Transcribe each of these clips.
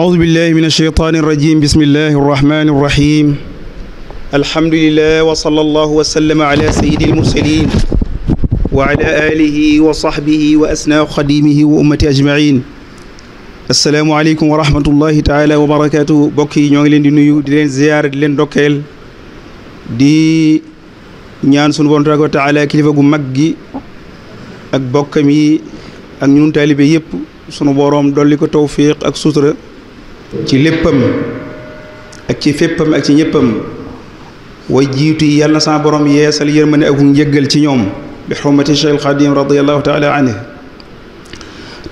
أعوذ بالله من الشيطان الرجيم بسم الله الرحمن الرحيم الحمد لله وصلى الله وسلم على سيد المرسلين وعلى آله وصحبه وأسنى خديمه وأمته أجمعين السلام عليكم ورحمة الله تعالى وبركاته بوكي ñoo ngi leen di nuyu di leen ziyaar di leen dokkeel di ñaan sunu Boroom tabaaraka wa taala kilifa gu mag gi ak bokkam yi ak ñun taalibe yépp sunu Boroom dolli ko tawfiq ak sutura ci léppam ak ci féppam ak ci ñëppam way jiitu yi yàlla na sama borom yeesal yërmande ak njëggal ci ñoom bi xurmati Cheikh Xadim radiyallahu taala anhu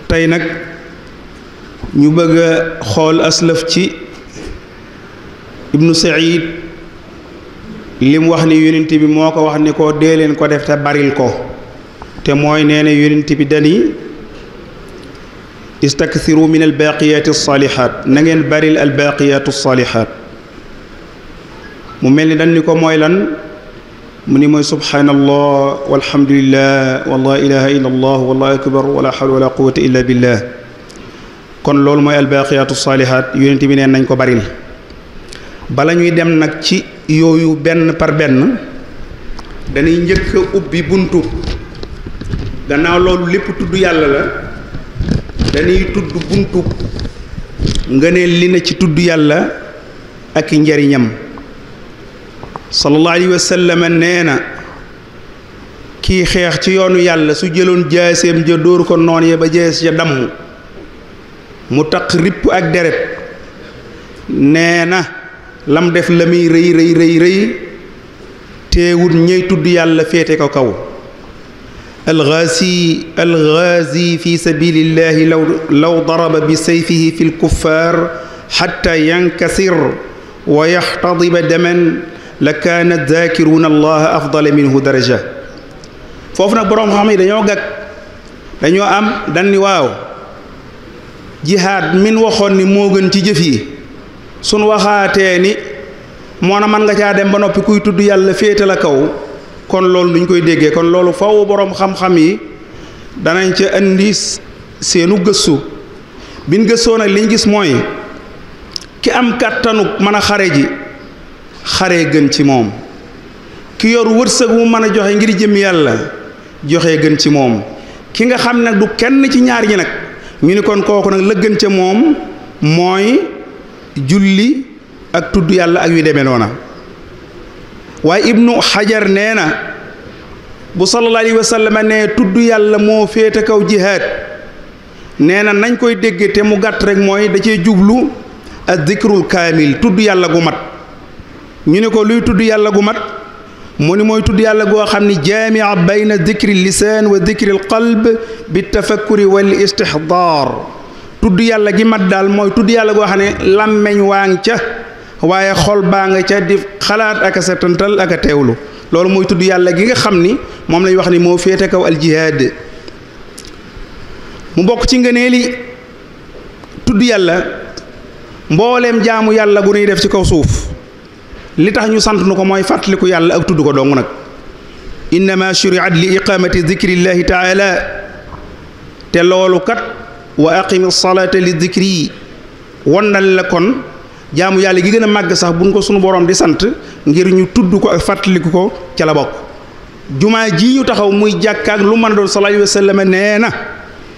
tey nag ñu bëgg a xool aslëf ci ibnu Saïd li mu wax ni yonent bi moo ko wax ni ko dee leen ko def te baril ko te mooy nee na yonent bi dani istakthiru min albaqiyati alsalihat na ngeen baril albaqiyatu alsalihat mu mel ni dañ ni ko mooy lan mu ni mooy subhanallah walhamdulillah wala ilaha illa allah wallahu akbar wala hawla wala quwwata illa billah kon loolu mooy albaqiyatu alsalihat yonent bi neen nañ ko baril bala ñuy dem nag ci yooyu benn par benn dañuy njëkk a ubbi buntu gannaaw loolu lépp tudd yàlla la dañuy tudd buntu ngëneel li na ci tudd yàlla ak njariñam sallallahu alayhi wa sallam nee na kii xeex ci yoonu yàlla su jëloon jaaseem ja dóor ko noon ya ba jees ja damm mu taq ripp ak deret nee na lam def la muy rëy rëy rëy rëy teewut ñey tudd yàlla féete ko kaw alghazi fi sabilillahi law daraba bi sayfihi fi lkuffar xatta yankasir wa yaxtadiba daman la kaana zaakiruna allaha afdala minhu daraja foofu nag boroom xam yi dañoo am dan ni waaw jihaad min waxoon ni moo gën ci jëf yi suñ waxaatee ni moo na mën nga caa dem ba noppi kuy tudd yàlla féete la kaw kon loolu duñ koy déggee kon loolu faw boroom xam-xam yi danañ ca indi seenu gëstu biñ gëstoo nag liñ gis mooy ki am kàttanu mën a xare ji xare gën ci moom ki yor wërsëg mu mën a joxe ngir jëm yàlla joxe gën ci moom ki nga xam nag du kenn ci ñaar ñi nag ñu ni kon kooku nag la gën ca moom mooy julli ak tudd yàlla ak yu demee noona waaye ibnu xajar nee na bu sallallahu alayhi wa sallam ne tudd yàlla moo féete kaw jihaad nee na nañ koy dégg te mu gàtt rek mooy da cee jublu ak zikrul kaamil tudd yàlla gu mat ñu ne ko luy tudd yàlla gu mat mu ni mooy tudd yàlla goo xam ni jaamia bayna dikri lisaan wa dikri qalb bi tafakkuri wal istixdaar tudd yàlla gi mat daal mooy tudd yàlla goo xam ne làmmeñ waa ngi ca waaye xol baa nga ca di xalaat ak a setantal ak a teewlu loolu mooy tudd yàlla gi nga xam ni moom lañ wax ni moo féete kaw aljihaad mu bokk ci ngëneeli tudd yàlla mbooleem jaamu yàlla gu nuy def ci kaw suuf li tax ñu sant nu ko mooy fàttaliku yàlla ak tudd ko dong nag innama shuriat li iqamati dikrillahi taala te loolu kat wa aqimi salata li dikri wonnal la kon jaamu yàlla gi gën a màgg sax buñ ko sunu borom di sant ngir ñu tudd ko ak fàttaliku ko ca la bokk jumaa ji ñu taxaw muy jàkkaak lu mën a doon sallallahu alayhi wa sallam nee na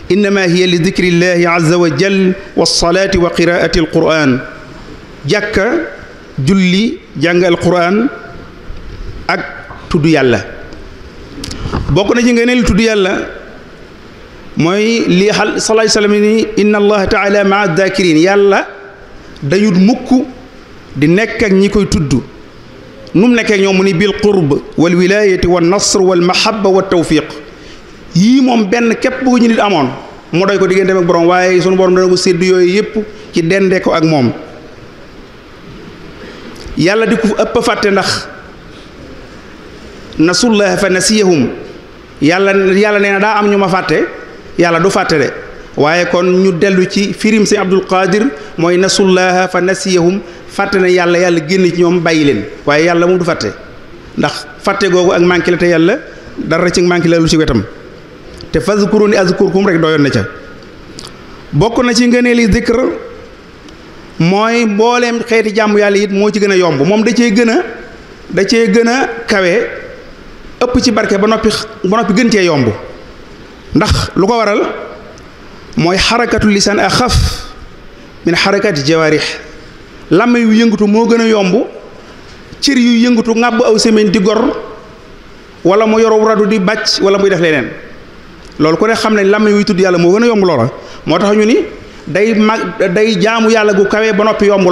innama hiya li dikrillahi azza wa jal wa salaati wa qiraati alquran jàkka julli jàng alquran ak tudd yàlla bokk na ci nga ne li tudd yàlla mooy li xal sallallahu alayhi wa sallam ni inna allaha taala maa dakirin yàlla dañut mukk di nekk ak ñi koy tudd nu mu nekkee ñoom mu ni bil qurb wal wilayati wal nasr wal mahabba wa tawfiq yii moom benn képp bu ñu nit amoon mu doy ko diggante ak borom waaye sunu borom dana ko sédd yooyu yépp ci dendee ko ak moom yàlla di ko ëpp fàtte ndax nasullaha fa nasiyahum yàlla nee na daa am ñu ma fàtte yàlla du fàtte de waaye kon ñu dellu ci firim si Abdul Qadir mooy nasullaha fa nasiyahum fàtte na yàlla génn ci ñoom bàyyi leen waaye yàlla moom du fàtte ndax fàtte googu ak manqué la te yàlla dara ci manqué la lu ci wetam te fazkuruni azkurkum rek doyoon na ca bokk na ci ngëneeli zikr mooy mbooleem xeeti jàmm yàlla it moo ci gën a yomb moom da cee gën a kawe ëpp ci barke ba noppi gën cee yomb ndax lu ko waral mooy xarakatu lisaan axaf min xarakati jawaarix làmmiñ yu yëngatu moo gën a yomb cër yu yëngatu ŋàbb aw semaine di gor wala mu yoru radu di bàcc wala muy def leneen loolu ku ne xam ne làmmiñ yuy tudd yàlla moo gën a yomb loola moo tax ñu ni day jaamu yàlla gu kawe ba noppi yomb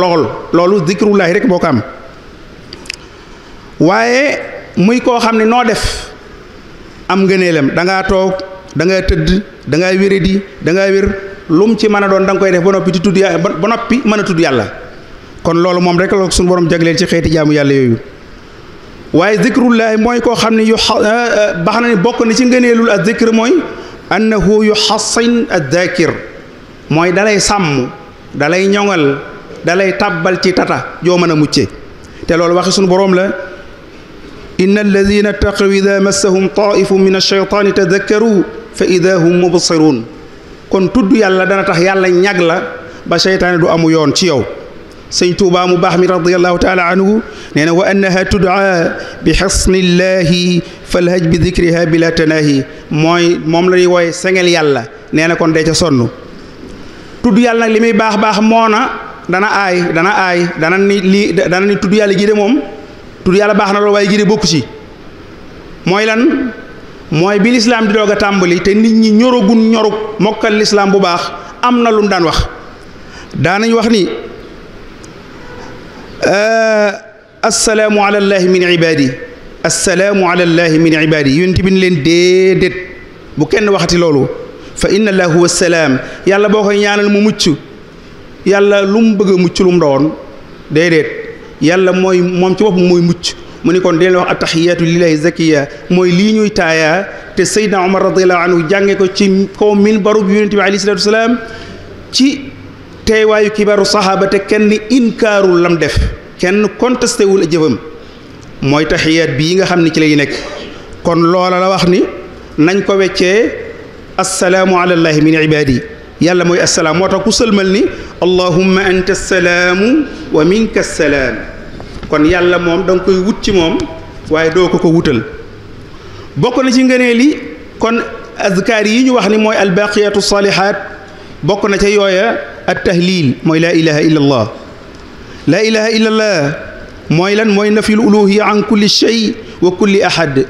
loolu zikrullahi rek boo ko am waaye muy koo xam ne noo def am ngëneelam da ngaa toog da ngaa tëdd da ngaa wéradi da ngaa wér lum ci mën a doon da nga koy def ba noppi di tudd yàlla ba noppi mën a tudd yàlla kon loolu moom rek la suñu borom jagleel ci xeeti jaamu yàlla yooyu waaye zikrullahi mooy koo xam ne baax na ni bokk na ci ngëneelul ak zikr mooy annahu yuhassin ad-dakir mooy dalay sàmm dalay ñoŋal dalay tàbbal ci tata joo mën a mucce te loolu waxi suñu borom la inna alladina ttaqaw ida massahum taifun min alcheytaani tadakkaru fa ida hum mubsirun kon tudd yàlla dana tax yàlla ñag la ba seytaane du amu yoon ci yow sëñ Tuubaa mu baax mi radiallahu taala anhu nee na wa annaha tudaa bi xisnillahi falhaj bi dikriha bila tanaahi mooy moom la ñuy wooye sengel yàlla nee na kon dee ca sonn tudd yàlla nag li muy baax moona dana ni tudd yàlla gi de moom tudd yàlla baax na loolu waaye gi de bokku ci mooy lan mooy bi lislaam di doog a tàmbali te nit ñi ñorug mokkal lislaam bu baax am na lu mu daan wax daanañ wax ni assalaamu ala llahi min ibaadi assalaamu ala llahi min ibaadi yonent bi ni leen déedéet bu kenn waxati loolu fa inna allaha huwa salaam yàlla boo koy ñaanal mu mucc yàlla lu mu bëgg a mucc lu mu doon déedéet yàlla mooy moom ci boppam mooy mucc mu ni kon deen wax attaxiyaatu lillahi zakiya mooy lii ñuy taayaa te Seydina Omar radiallahu anhu jànge ko ci kaw minbaru bi yonent bi alayhi salaatu wasalaam ci teewaayu kibaaru saxaaba te kenn inkaarul lam def kenn contesté wul a jëfam mooy taxiyaat bii nga xam ne ci lay nekk kon loola la wax ni nañ ko weccee assalaamu ala llahi min ibaadi yàlla mooy assalaam moo tax ku sëlmal ni allahumma anta assalaamu wa minka assalaam kon yàlla moom da nga koy wut ci moom waaye doo ko wutal bokk na ci ngëneel li kon azkaar yi ñu wax ni mooy albaqiyatu salihaat bokk na ca yooya at tahlil mooy laa ilaha illa allah laa ilaha illa allah mooy lan mooy nafyul uluhiya an kulli shay wa kulli ahad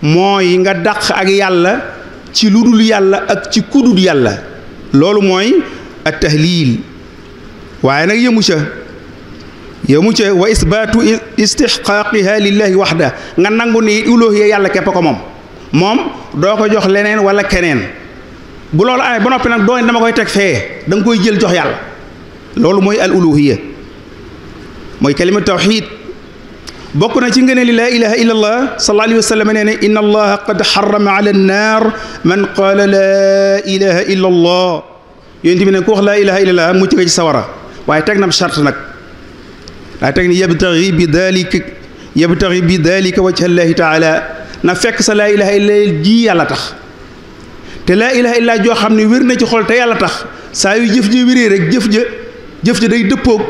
mooy nga dàq ak yàlla ci lu dul yàlla ak ci kudul yàlla loolu mooy at tahlil waaye nag yëmu ca wa isbaatu istixqaaqiha lillahi waxda nga nangu ni uluhiya yàlla képp ko moom doo ko jox leneen wala keneen bu loolu amee ba noppi nag doo dama koy teg fee da nga koy jël jox yàlla loolu mooy al uluhiya mooy kalima tawxid bokk na ci ngëneel li laa ilaha illa allah sallallahu alayhi wa sallam nee na inna allaha qad xarama ala annaar man qaala laa ilaha illa allah yonent bi ne ku wax laa ilaha illa allah mucc nga ci sawara waaye teg na charte nag daa teg ni yabtaxi bi dalika wajha llahi taala na fekk sa laa ilaha illa ji yàlla tax te laa ilaha illa joo xam ne wér na ci xol te yàlla tax saa yu jëf ji wéree rek jëf ja day dëppoog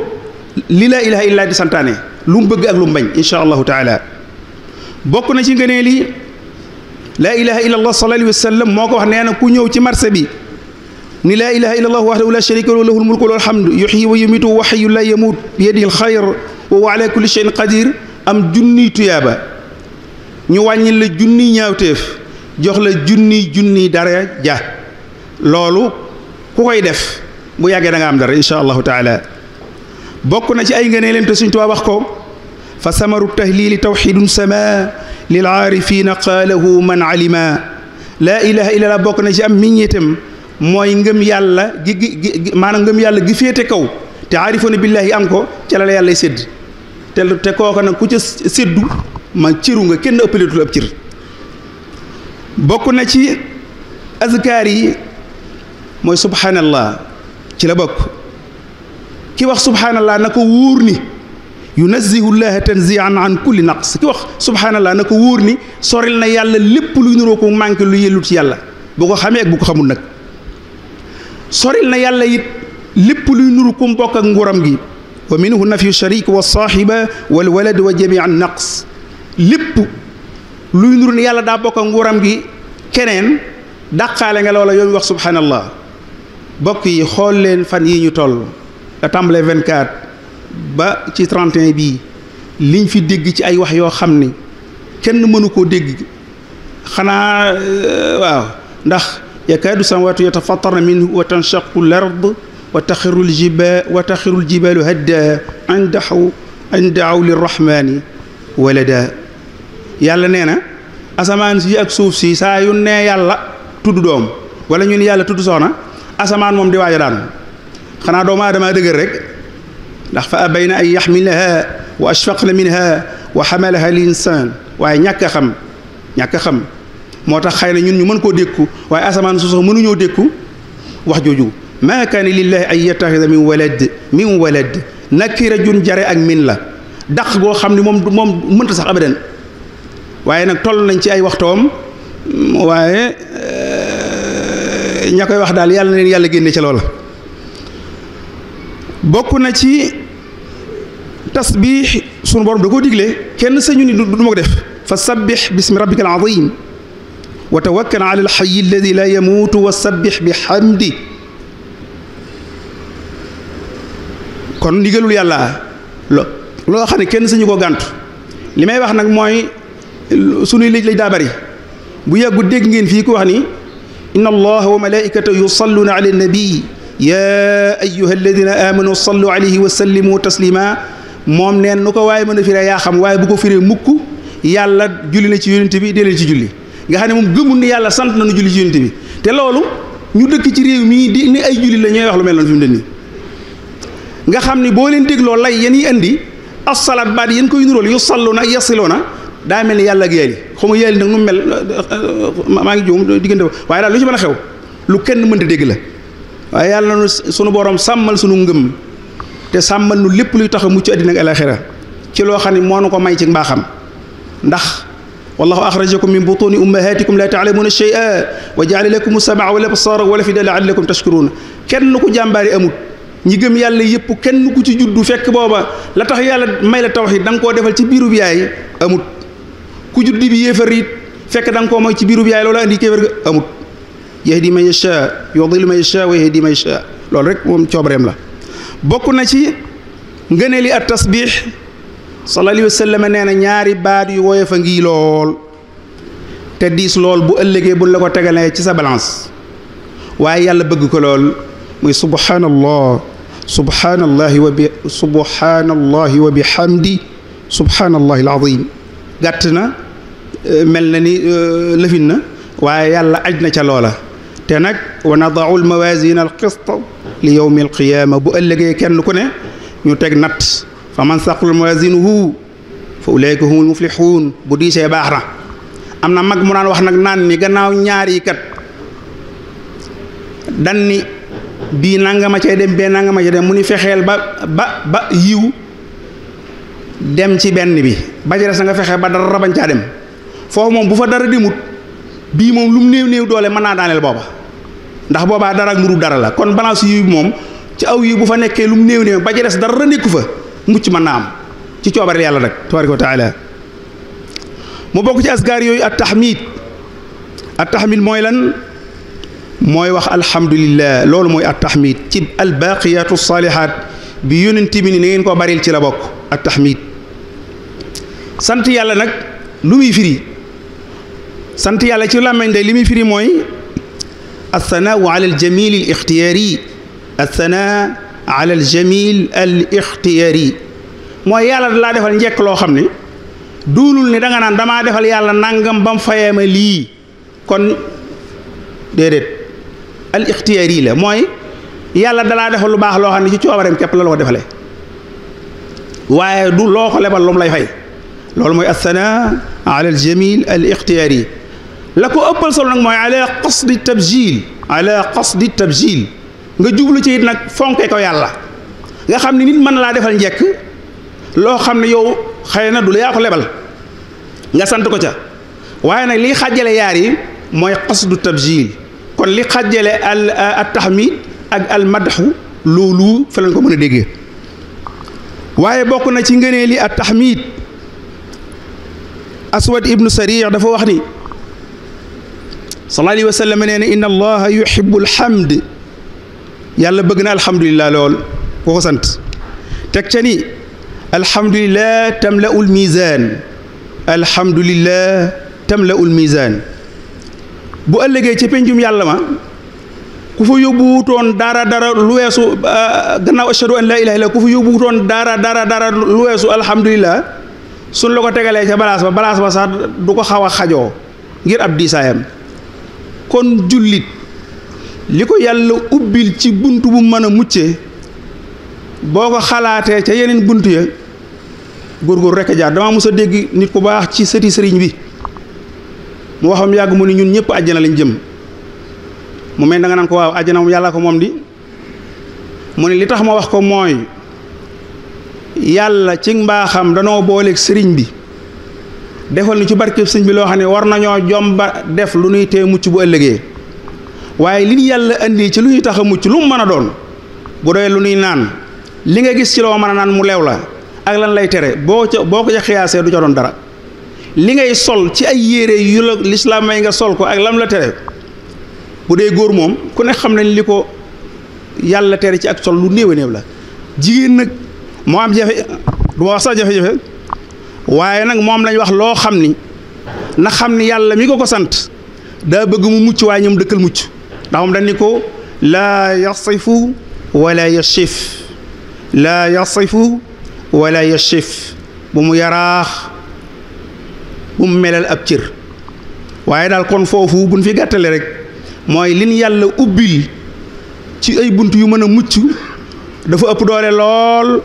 li laa ilaha illa di santaane lu mu bëgg ak lu mu bañ insha allahu taala bokk na ci ngënee li laa ilaha illa allah sallallahu alayhi wa sallam moo ko wax nee na ku ñëw ci marché bi ni laa ilaha illa allah wahdahu la sharika lahu lahul mulku wa lahul hamdu yuhyi wa yumiitu wa hayyun la yamut bi yadihi alxayr wa huwa ala kulli shay'in qadir am junniy tuyaaba ñu wàññil la junniy ñaawteef jox la junniy dara ja loolu ku koy def bu yàggee da nga am dara insha allahu taala bokk na ci ay ngëneelam te Sëñ Tuubaa wax ko fa samaru tahlili tawxidun sama lil aarifina qaalahu man alima laa ilaha illa allah bokk na ci am miññeetam mooy ngëm yàlla gi maanaam ngëm yàlla gi féete kaw te aarifoona billahi am ko ca la yàlla sédd te kooka nag ku ca séddu ma ciru nga kenn ëppaleetul ab cir bokk na ci azkaar yi mooy subhanallah ci la bokk ki wax subhanallah na ko wóor ni yunazihu llaha tanzian an kulli naqs ki wax subhanallah na ko wóor ni soril na yàlla lépp luy nuroo ko manqué lu yellut ci yàlla bu ko xamee ak bu ko xamul nag soril na yàlla it lépp luy nuru kum bokk ak nguuram gi wa minhu nafyu sharik wa saahiba wal walad wa jamii an naqs lépp luy nuru ne yàlla daa bokk ak nguuram gi keneen dàqaale nga loola yow wax subhanallah. bokk yi xool leen fan yi ñu toll da tàmbalee 24 ba ci 31 bii liñ fi dégg ci ay wax yoo xam ni kenn mënu koo dégg xanaa waaw ndax yakaadu samawatu yatafattarna minhu wa tanshaqu l-ard wa taxiru l-jibaalu hadda an daaw lirrahmani walada. yàlla nee na asamaan si ak suuf si saa yu ne yàlla tudd doom wala ñu ne yàlla tudd soxna asamaan moom di waaj a daanu xanaa doomu aadama dëgër rek ndax fa abayna an yaxmilaha wa ashfaqna minha wa xamalaha l-insaan waaye ñàkk a xam moo tax xëy na ñun ñu mën koo dékku waaye asamaan su sax mënuñoo dékku wax jooju maa kaana lillahi an yattaxida min walad nakira jun jare ak min la daq goo xam ne moom mënta sax abadan waaye nag toll nañ ci ay waxtoom waaye ña koy wax daal yàlla na leen yàlla génne ca loola. bokk na ci tasbiix sunu borom da koo digle kenn sañu ni du ma ko def fa sabbix bismi rabbika al azim wa tawakkal ala al hayy alladi la yamuutu wa sabbix bi hamdi. kon ndigalul yàlla loo xam ne kenn sañu koo gàntu li may wax nag mooy sunuy léeg daa bari bu yàggu dégg ngeen fii ku wax ni inna allaha wa malaikatahu yusalluna ala nabi ya ayyuha alladina amanu sallu alayhi wa sallimu taslima moom neen nu ko waaye mën a firee yaa xam waaye bu ko firee mukk yàlla julli na ci yonent bi dee leen ci julli nga xam ne moom gëmul ni yàlla sant na nu julli ci yonent bi te loolu ñu dëkk ci réew mii di ni ay julli la ñooy wax lu mel noonu fi mu ne nii nga xam ni boo leen dégloo lay yéen yi indi as-salaat baat yéen koy nuróol yu sallu na yasiloo na daa mel ni yàlla ak yaali xaw ma yaali nag nu mel maa ngi juum diggante waaye daal lu ci mën a xew lu kenn mënta dégg la waaye yàlla na sunu borom sàmmal sunu ngëm te sàmmal nu lépp luy tax a mucc àddina ak alaxira ci loo xam ne moo nu ko may ci mbaaxam ndax wallahu axrajakum min butuni ummahatikum la taalamuuna shay'an wa jaala lakum as-sam'a wal absara wal afida la'allakum tashkurun kenn ku jàmbaari amut ñi gëm yàlla yëpp kenn ku ci juddu fekk booba la tax yàlla may la tawxiid da nga koo defal ci biiru bi yaay amut ku juddi bi yéefar it fekk da nga koo mooy ci biiru bi yaay loolu andi kéefar ga amut yahdi man yasha yudillu man yasha wa yahdi man yasha loolu rek moom coobareem la bokk na ci ngëneeli at tasbix sallallahu alayhi wa sallam nee na ñaari baat yu woyof a ngi lool te diis lool bu ëllëgee buñ la ko tegalee ci sa balance waaye yàlla bëgg ko lool muy subhanallah subhanallahi wa bihamdi subhanallahi alazim gàtt na mel na ni lëfin na waaye yàlla aj na ca loola te nag wa nadaau almawasina alqist li yowmi alqiyama bu ëllëgee kenn ku ne ñu teg natt fa man saqul mawazinuhu fa ulaika humul muflixuun bu diisee baax na am na mag mu naan wax nag naan ni gannaaw ñaar yi kat dan ni bii nanga ma cay dem bee nanga ma cay dem mu ni fexeel ba yiw dem ci benn bi ba ca des nga fexe ba dara bañ caa dem foofu moom bu fa dara demut bii moom lu mu néew doole mën naa daaneel booba ndax boobaa dara ak nuru dara la kon balance yiw bi moom ci aw yi bu fa nekkee lu mu néew ba ca des dara nekku fa mucc mën naa am ci coobare yàlla rek tabaraka wa taala mu bokk ci asgaar yooyu at tahmid mooy lan mooy wax alhamdulillah loolu mooy at tahmid ci albaqiyatu salihat bi yonent bi ni ngeen ko baril ci la bokk at tahmid sant yàlla nag lu muy firi sant yàlla ci làmmeñ day li muy firi mooy althanaau ala aljamil al ixtiyaari althana ala aljamil al ixtiyaari mooy yàlla da laa defal njekk loo xam ne duulul ni da nga naan damaa defal yàlla nangam ba mu fayee ma lii kon déedéet al ixtiyaari la mooy yàlla dalaa defal lu baax loo xam ne ci coobareem képp la ko defalee waaye du loo ko lebal lu mu lay fay loolu mooy althana ala aljamil al ixtiyaari la ko ëppal solo nag mooy ala qasdi tabjil nga jublu ci it nag fonke ko yàlla nga xam ne nit mën laa defal njekk loo xam ne yow xëy na du la yaa ko lebal nga sant ko ca waaye nag liy xàjjale yaar yi mooy qasdu tabjil kon li xàjjale al tahmid ak al madhu loolu fa lañ ko mën a déggee. waaye bokk na ci ngëneeli at tahmid aswad ibnu sari dafa wax ni sallallahu alayhi wa sallam nee na inna allaha yuhibbul hamd yàlla bëgg na alhamdulillah lool koo ko sant teg ca ni alhamdulillah tamla'ul mizan alhamdulillah tamla'ul mizan bu ëllëgee ca pencum yàlla ma ku fa yóbbuwutoon dara lu weesu gannaaw ashhadu an laa ilaaha illallaah ku fa yóbbuwutoon dara lu weesu alhamdulillah suñ la ko tegalee ca balaas ba sax du ko xaw a xajoo ngir ab diisaayam. kon jullit li ko yàlla ubbil ci bunt bu mën a muccee boo ko xalaatee ca yeneen bunt ya góorgóor rekk a jaar. dama mos a dégg nit ku baax ci sëti sëriñ bi mu waxam yàgg mu ni ñun ñëpp àjjana lañ jëm mu mel da nga naan ko waaw àjjana moom yàlla ko moom di mu ne li tax ma wax ko mooy yàlla ci mbaaxam danoo booleeg sëriñ bi defal ni ci barkeb sëriñ bi loo xam ne war nañoo jomba def lu nuy tee mucc bu ëllëgee waaye li ñu yàlla indi ci lu ñuy tax a mucc lu mu mën a doon bu doy lu nuy naan li nga gis ci loo mën a naan mu leew la ak lan lay tere boo ko ca xiyaasee du ca doon dara li ngay sol ci ay yére yu la lislaam may nga sol ko ak lam la tere bu dee góor moom ku ne xam nañ li ko yàlla tere ci ak sol lu néew a néew la. jigéen nag moo am jafe du ma wax sax jafe-jafe waaye nag moom lañ wax loo xam ni na xam ni yàlla mi ko sant daa bëgg mu mucc waaye ñoom dëkkal mucc ndax moom dañ ni ko laa yasifu wala yashif laa yasifu wala yashif bu mu yaraax bu mu melal ab cër waaye daal kon foofu buñ fi gàttale rek mooy lin yàlla ubbil ci ay bunt yu mën a mucc dafa ëpp doole lool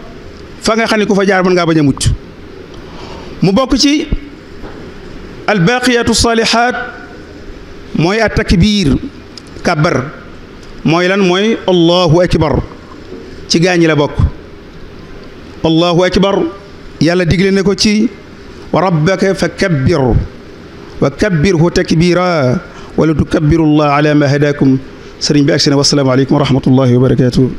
fa nga xam ne ku fa jaar mën ngaa bañ a mucc mu bokk ci albaqiyatu salihat mooy at takbir kàbbar mooy lan mooy allahu akbar ci gaañi la bokk allahu akbar yàlla digle ne ko ci wa rabbaka fa kabbir wa kabbirhu takbira wala tukabbiru llah ala ma hadakum sëriñ bi agsi na wassalaamu aleykum wa rahmatullahi wa barakatuh